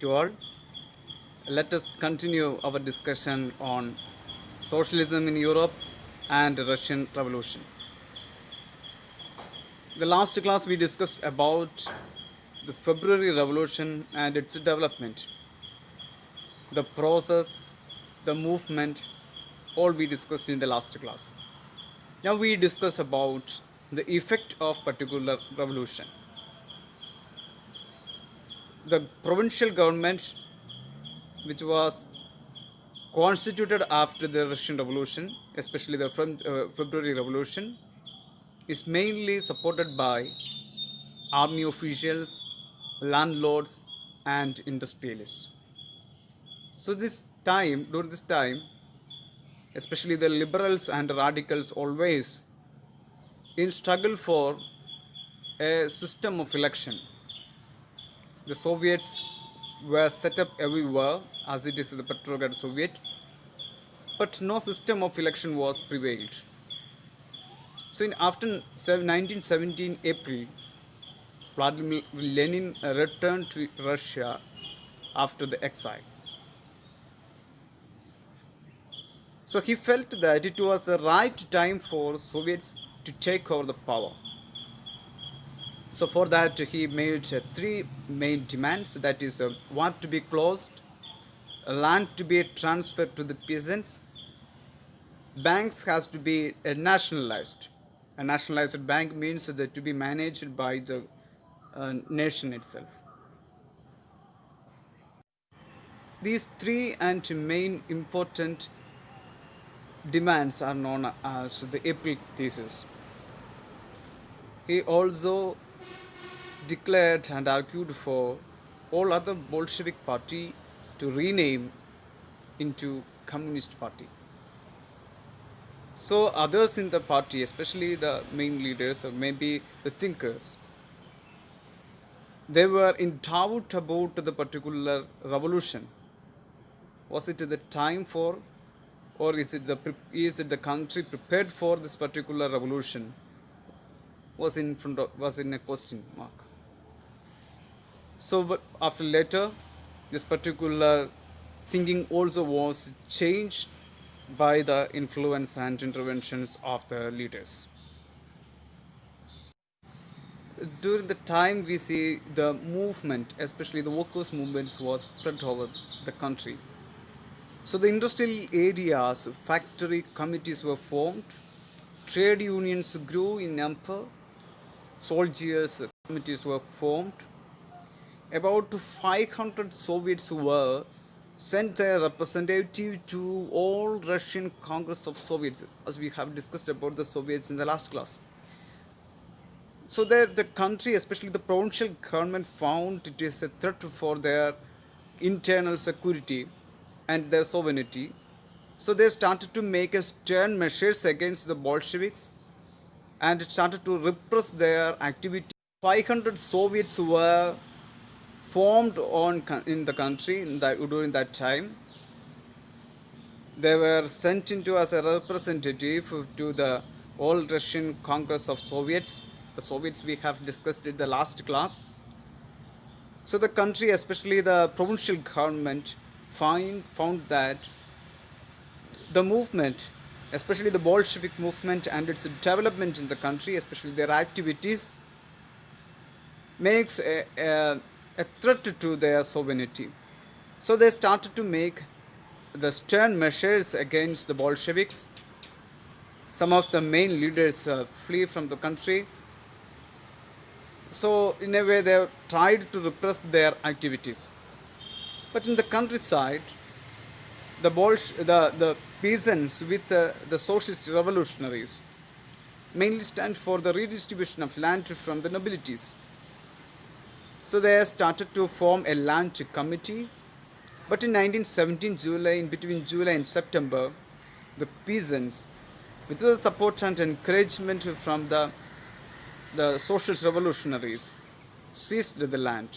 to all. Let us continue our discussion on socialism in Europe and Russian Revolution. The last class we discussed about the February Revolution and its development, the process, the movement, all we discussed in the last class. Now we discuss about the effect of particular revolution. The provincial government, which was constituted after the Russian Revolution, especially the February Revolution, is mainly supported by army officials, landlords, and industrialists. So during this time, especially the liberals and radicals always in struggle for a system of election. The Soviets were set up everywhere as it is the Petrograd Soviet, but no system of election was prevailed. So after 1917 April, Vladimir Lenin returned to Russia after the exile. So he felt that it was the right time for Soviets to take over the power. So for that he made three main demands, that is war to be closed, land to be transferred to the peasants, banks has to be nationalized. A nationalized bank means that to be managed by the nation itself. These three and main important demands are known as the April thesis. He also declared and argued for all other Bolshevik party to rename into Communist Party. So others in the party, especially the main leaders or maybe the thinkers, they were in doubt about the particular revolution. Was it the time for, or is it the country prepared for this particular revolution? Was in a question mark. So, but after later, this particular thinking also was changed by the influence and interventions of the leaders. During the time we see the movement, especially the workers' movements, was spread over the country. So the industrial areas, factory committees were formed, trade unions grew in number, soldiers' committees were formed. About 500 Soviets were sent a representative to all Russian Congress of Soviets, as we have discussed about the Soviets in the last class. So the country, especially the provincial government, found it is a threat for their internal security and their sovereignty. So they started to make a stern measures against the Bolsheviks and started to repress their activity. 500 Soviets were formed in the country during that time. They were sent into as a representative to the all Russian Congress of Soviets. The Soviets we have discussed in the last class. So the country, especially the provincial government, found that the movement, especially the Bolshevik movement and its development in the country, especially their activities, makes a threat to their sovereignty. So they started to make the stern measures against the Bolsheviks. Some of the main leaders flee from the country. So in a way they tried to repress their activities. But in the countryside, the peasants with the socialist revolutionaries mainly stand for the redistribution of land from the nobilities. So they started to form a land committee. But in 1917 July, in between July and September, the peasants, with the support and encouragement from the socialist revolutionaries, seized the land.